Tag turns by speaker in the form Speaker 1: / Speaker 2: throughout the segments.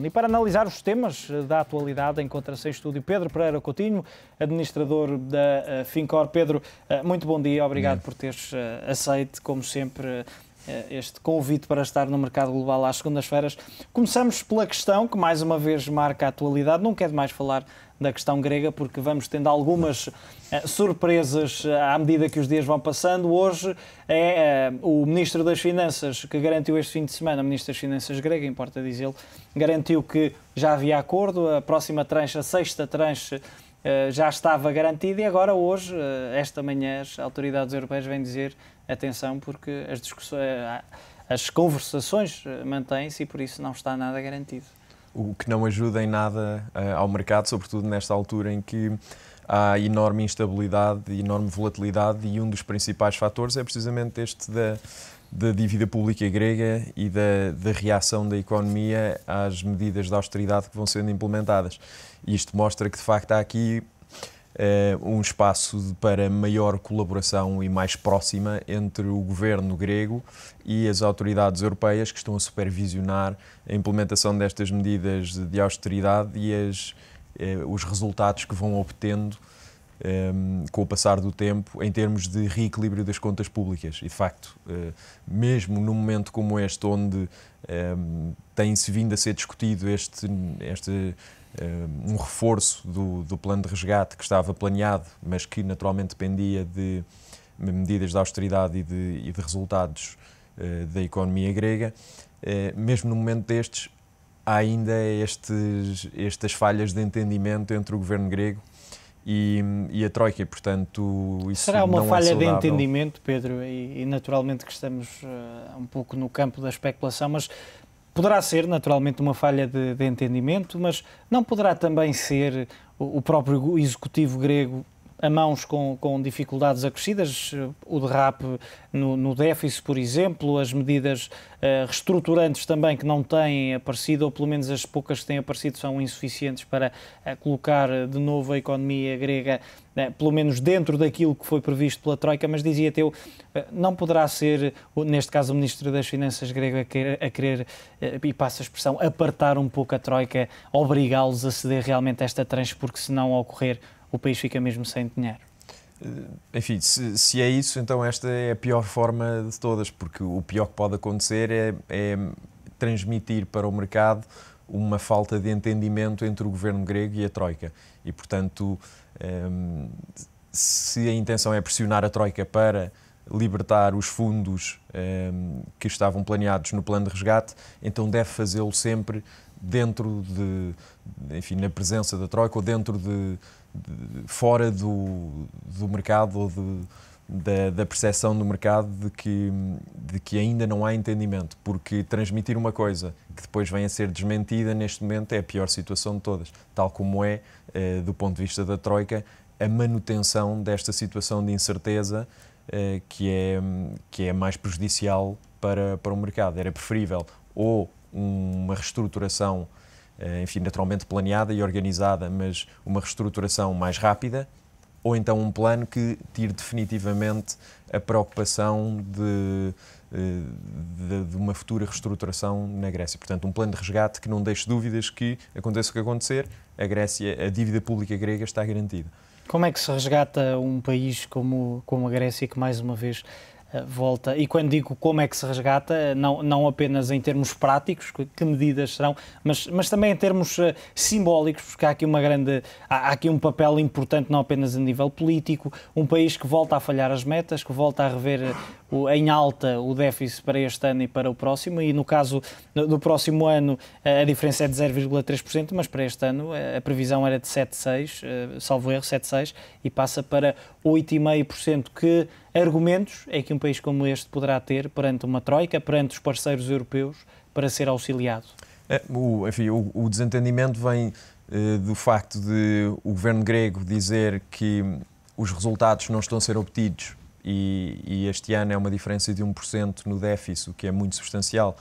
Speaker 1: E para analisar os temas da atualidade, encontra-se em estúdio Pedro Pereira Coutinho, administrador da Fincor. Pedro, muito bom dia, obrigado por teres aceito, como sempre, este convite para estar no Mercado Global às segundas-feiras. Começamos pela questão que mais uma vez marca a atualidade. Não quero mais falar da questão grega, porque vamos tendo algumas surpresas à medida que os dias vão passando. Hoje é o Ministro das Finanças que garantiu este fim de semana, o Ministro das Finanças grego, importa dizê-lo, garantiu que já havia acordo, a próxima tranche, a sexta tranche, já estava garantida e agora hoje, esta manhã, as autoridades europeias vêm dizer atenção porque as discussões, as conversações mantêm-se e por isso não está nada garantido.
Speaker 2: O que não ajuda em nada ao mercado, sobretudo nesta altura em que há enorme instabilidade, enorme volatilidade e um dos principais fatores é precisamente este da dívida pública grega e da reação da economia às medidas de austeridade que vão sendo implementadas. Isto mostra que, de facto, há aqui um espaço para maior colaboração e mais próxima entre o governo grego e as autoridades europeias que estão a supervisionar a implementação destas medidas de austeridade e os resultados que vão obtendo com o passar do tempo em termos de reequilíbrio das contas públicas. E, de facto, mesmo num momento como este, onde tem-se vindo a ser discutido um reforço do plano de resgate que estava planeado, mas que naturalmente dependia de medidas de austeridade e de resultados da economia grega, mesmo no momento destes, há ainda estas falhas de entendimento entre o governo grego e a Troika, e, portanto, isso
Speaker 1: será uma
Speaker 2: não
Speaker 1: falha
Speaker 2: é saudável.
Speaker 1: de entendimento, Pedro, e naturalmente que estamos um pouco no campo da especulação, mas poderá ser naturalmente uma falha de entendimento, mas não poderá também ser o próprio executivo grego a mãos com dificuldades acrescidas, o derrape no déficit, por exemplo, as medidas reestruturantes também que não têm aparecido, ou pelo menos as poucas que têm aparecido são insuficientes para colocar de novo a economia grega, pelo menos dentro daquilo que foi previsto pela Troika, mas dizia-te eu, não poderá ser, neste caso, o Ministro das Finanças grego a querer, e passa a expressão, apartar um pouco a Troika, obrigá-los a ceder realmente esta tranche, porque se não ocorrer, o país fica mesmo sem dinheiro.
Speaker 2: Enfim, se é isso, então esta é a pior forma de todas, porque o pior que pode acontecer é transmitir para o mercado uma falta de entendimento entre o governo grego e a Troika. E, portanto, se a intenção é pressionar a Troika para libertar os fundos que estavam planeados no plano de resgate, então deve fazê-lo sempre dentro enfim, na presença da Troika ou fora do mercado ou da percepção do mercado de que ainda não há entendimento, porque transmitir uma coisa que depois vem a ser desmentida neste momento é a pior situação de todas, tal como é, do ponto de vista da Troika, a manutenção desta situação de incerteza que é mais prejudicial para o mercado. Era preferível ou uma reestruturação, enfim, naturalmente planeada e organizada, mas uma reestruturação mais rápida, ou então um plano que tire definitivamente a preocupação de uma futura reestruturação na Grécia. Portanto, um plano de resgate que não deixe dúvidas que, aconteça o que acontecer, a dívida pública grega está garantida.
Speaker 1: Como é que se resgata um país como a Grécia, que mais uma vez volta, e quando digo como é que se resgata, não apenas em termos práticos, que medidas serão, mas também em termos simbólicos, porque há aqui um papel importante não apenas a nível político, um país que volta a falhar as metas, que volta a rever em alta o déficit para este ano e para o próximo, e no caso do próximo ano a diferença é de 0,3%, mas para este ano a previsão era de 7,6%, salvo erro, 7,6%, e passa para 8,5%. Que argumentos é que um país como este poderá ter perante uma Troika, perante os parceiros europeus, para ser auxiliado?
Speaker 2: Enfim, o desentendimento vem do facto de o governo grego dizer que os resultados não estão a ser obtidos e este ano é uma diferença de 1% no déficit, o que é muito substancial,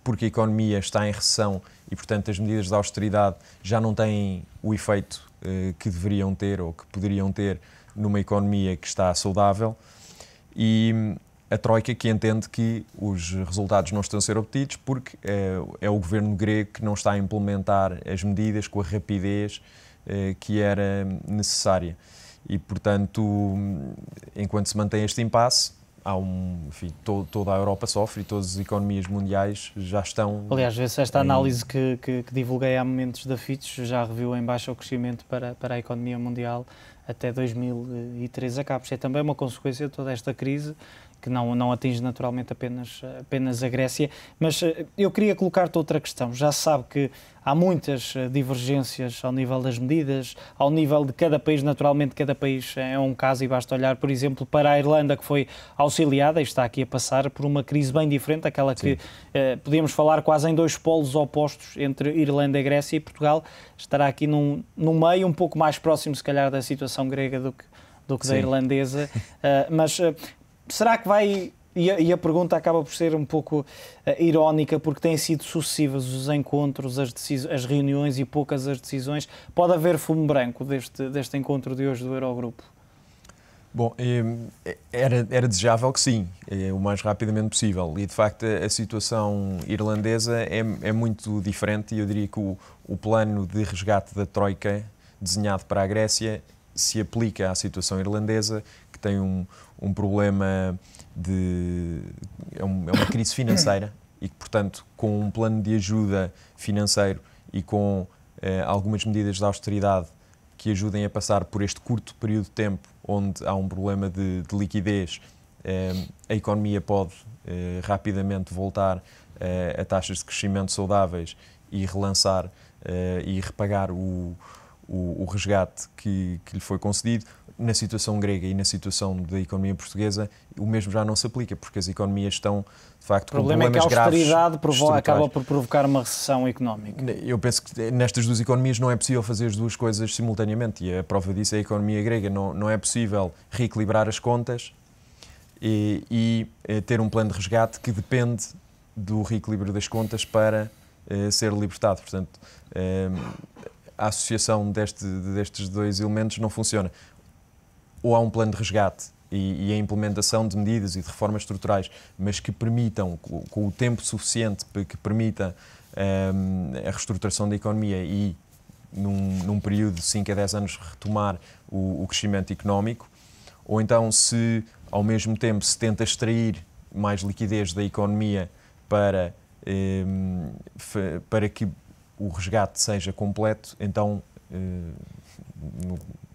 Speaker 2: porque a economia está em recessão e, portanto, as medidas de austeridade já não têm o efeito que deveriam ter ou que poderiam ter numa economia que está saudável. E a Troika que entende que os resultados não estão a ser obtidos porque é o governo grego que não está a implementar as medidas com a rapidez que era necessária. E, portanto, enquanto se mantém este impasse, toda a Europa sofre e todas as economias mundiais já estão...
Speaker 1: Aliás, vê-se esta análise que divulguei há momentos da Fitch, já reviu em baixa o crescimento para a economia mundial até 2013 acaba. É também uma consequência de toda esta crise, que não atinge naturalmente apenas a Grécia. Mas eu queria colocar-te outra questão. Já se sabe que há muitas divergências ao nível das medidas, ao nível de cada país. Naturalmente, cada país é um caso e basta olhar, por exemplo, para a Irlanda, que foi auxiliada e está aqui a passar por uma crise bem diferente, aquela que podíamos falar quase em dois polos opostos entre Irlanda e Grécia, e Portugal estará aqui num meio um pouco mais próximo, se calhar, da situação grega do que da irlandesa. Mas será que vai... E a pergunta acaba por ser um pouco irónica, porque têm sido sucessivos os encontros, as reuniões e poucas as decisões. Pode haver fumo branco deste encontro de hoje do Eurogrupo?
Speaker 2: Bom, era desejável que sim, o mais rapidamente possível. E, de facto, a situação irlandesa é muito diferente, e eu diria que o plano de resgate da Troika, desenhado para a Grécia, se aplica à situação irlandesa, que tem um problema é uma crise financeira e que, portanto, com um plano de ajuda financeiro e com algumas medidas de austeridade que ajudem a passar por este curto período de tempo onde há um problema de liquidez, a economia pode rapidamente voltar a taxas de crescimento saudáveis e relançar e repagar o resgate que lhe foi concedido. Na situação grega e na situação da economia portuguesa, o mesmo já não se aplica, porque as economias estão, de facto, com problemas graves.
Speaker 1: O problema é que a austeridade acaba por provocar uma recessão económica.
Speaker 2: Eu penso que nestas duas economias não é possível fazer as duas coisas simultaneamente, e a prova disso é a economia grega. Não é possível reequilibrar as contas e ter um plano de resgate que depende do reequilíbrio das contas para ser libertado. Portanto, a associação destes dois elementos não funciona. Ou há um plano de resgate e a implementação de medidas e de reformas estruturais, mas que permitam, com o tempo suficiente, que permita a reestruturação da economia e, num período de 5 a 10 anos, retomar o crescimento económico. Ou então, se ao mesmo tempo se tenta extrair mais liquidez da economia para que o resgate seja completo, então,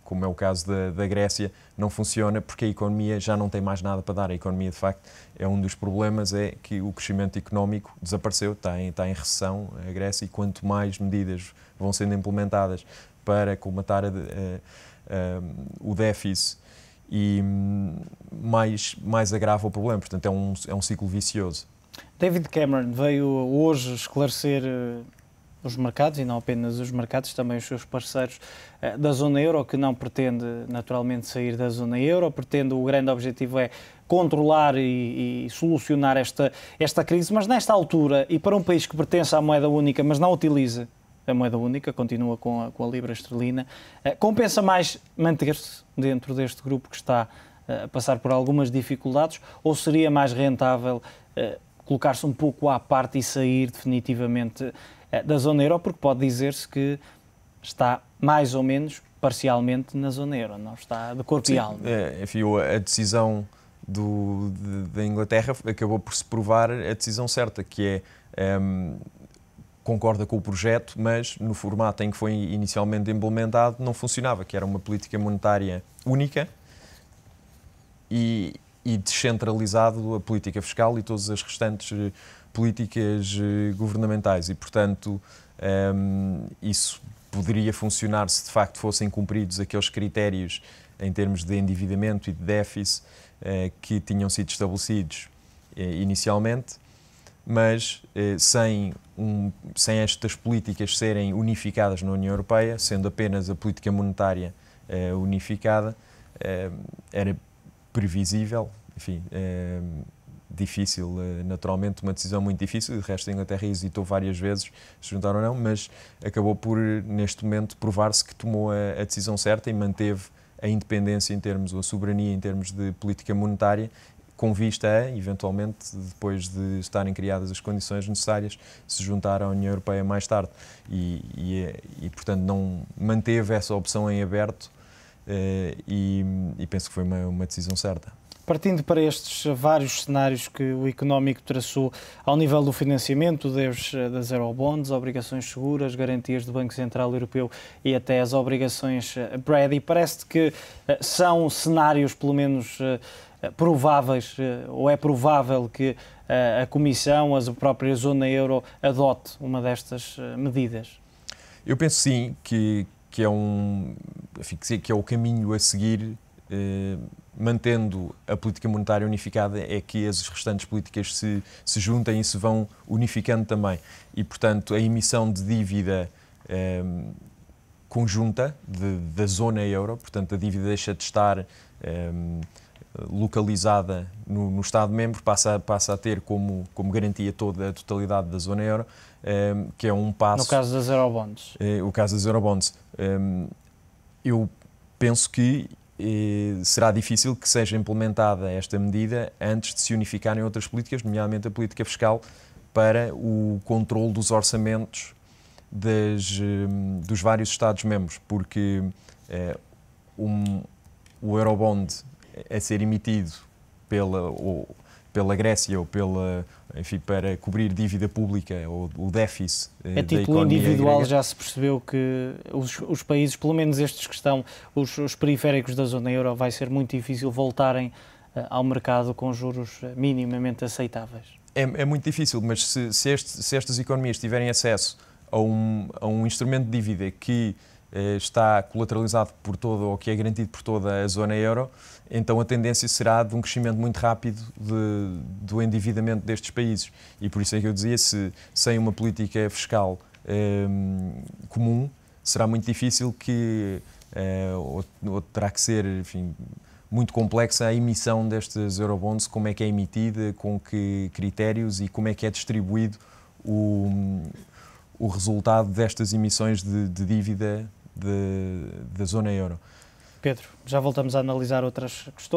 Speaker 2: como é o caso da Grécia, não funciona porque a economia já não tem mais nada para dar. A economia, de facto, é um dos problemas, é que o crescimento económico desapareceu, está em recessão a Grécia, e quanto mais medidas vão sendo implementadas para colmatar o déficit, e mais agrava o problema. Portanto, é um ciclo vicioso.
Speaker 1: David Cameron veio hoje esclarecer os mercados, e não apenas os mercados, também os seus parceiros da zona euro, que não pretende naturalmente sair da zona euro, o grande objetivo é controlar e solucionar esta crise, mas nesta altura, e para um país que pertence à moeda única, mas não utiliza a moeda única, continua com a libra esterlina, compensa mais manter-se dentro deste grupo que está a passar por algumas dificuldades, ou seria mais rentável colocar-se um pouco à parte e sair definitivamente da zona euro, porque pode dizer-se que está mais ou menos parcialmente na zona euro, não está de corpo e alma?
Speaker 2: Enfim, a decisão da Inglaterra acabou por se provar a decisão certa, que é concorda com o projeto, mas no formato em que foi inicialmente implementado não funcionava, que era uma política monetária única e descentralizado a política fiscal e todas as restantes políticas governamentais, e, portanto, isso poderia funcionar se de facto fossem cumpridos aqueles critérios em termos de endividamento e de déficit que tinham sido estabelecidos inicialmente, mas sem estas políticas serem unificadas na União Europeia, sendo apenas a política monetária unificada, era previsível, enfim, difícil, naturalmente, uma decisão muito difícil. De resto, a Inglaterra hesitou várias vezes se juntar ou não, mas acabou por, neste momento, provar-se que tomou a decisão certa e manteve a independência em termos, ou a soberania em termos de política monetária, com vista a, eventualmente, depois de estarem criadas as condições necessárias, se juntar à União Europeia mais tarde. E portanto, não manteve essa opção em aberto e penso que foi uma decisão certa.
Speaker 1: Partindo para estes vários cenários que o Económico traçou ao nível do financiamento, desde das eurobonds, obrigações seguras, garantias do Banco Central Europeu e até as obrigações Brady, parece que são cenários, pelo menos, prováveis, ou é provável que a Comissão, a própria zona euro, adote uma destas medidas?
Speaker 2: Eu penso sim que é o caminho a seguir, mantendo a política monetária unificada, é que as restantes políticas se juntem e se vão unificando também. E, portanto, a emissão de dívida conjunta da zona euro, portanto, a dívida deixa de estar localizada no Estado-membro, passa a ter como garantia toda a totalidade da zona euro, que é um passo...
Speaker 1: No caso das eurobonds.
Speaker 2: O caso das eurobonds. Eu penso que será difícil que seja implementada esta medida antes de se unificarem outras políticas, nomeadamente a política fiscal, para o controle dos orçamentos dos vários Estados-membros, porque o eurobond a ser emitido pela Grécia ou para cobrir dívida pública ou o déficit da economia grega. A título
Speaker 1: individual já se percebeu que os países, pelo menos estes que estão, os periféricos da zona euro, vai ser muito difícil voltarem ao mercado com juros minimamente aceitáveis.
Speaker 2: É muito difícil, mas se estas economias tiverem acesso a um instrumento de dívida que está colateralizado por toda, ou que é garantido por toda a zona euro, então a tendência será de um crescimento muito rápido do endividamento destes países. E por isso é que eu dizia, sem uma política fiscal comum, será muito difícil ou terá que ser, enfim, muito complexa a emissão destes eurobonds, como é que é emitida, com que critérios e como é que é distribuído o resultado destas emissões de dívida da zona euro.
Speaker 1: Pedro, já voltamos a analisar outras questões.